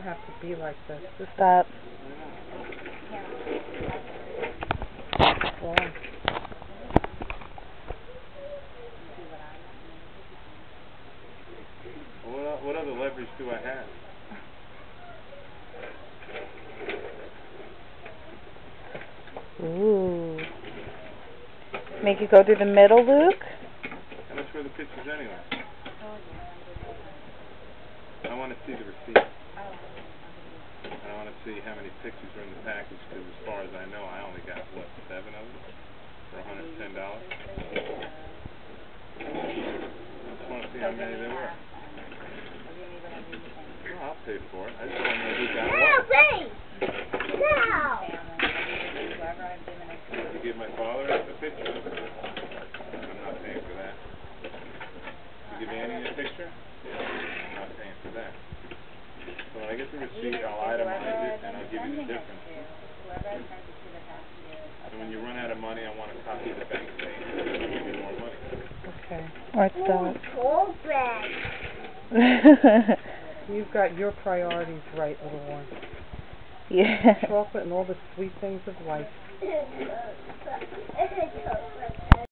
have to be like this. Stop. Wrong. What other leverage do I have? Ooh. Make it go through the middle, Luke? How much were the pictures anyway? I want to see the receipt. I want to see how many pictures are in the package, because as far as I know, I only got, what, 7 of them for $110? I just want to see how many there were. Well, I'll pay for it. I just want to know who got what. Did you give my father a picture? I'm not paying for that. Did you give Annie a picture? I'm not paying for that. So when I get the receipt, I'll itemize it, and I'll give you the difference. And when you run out of money, I want a copy of the bank statement. I'll give you more money. Okay. Or stop. You've got your priorities right, little one. Yeah. Chocolate and all the sweet things of life.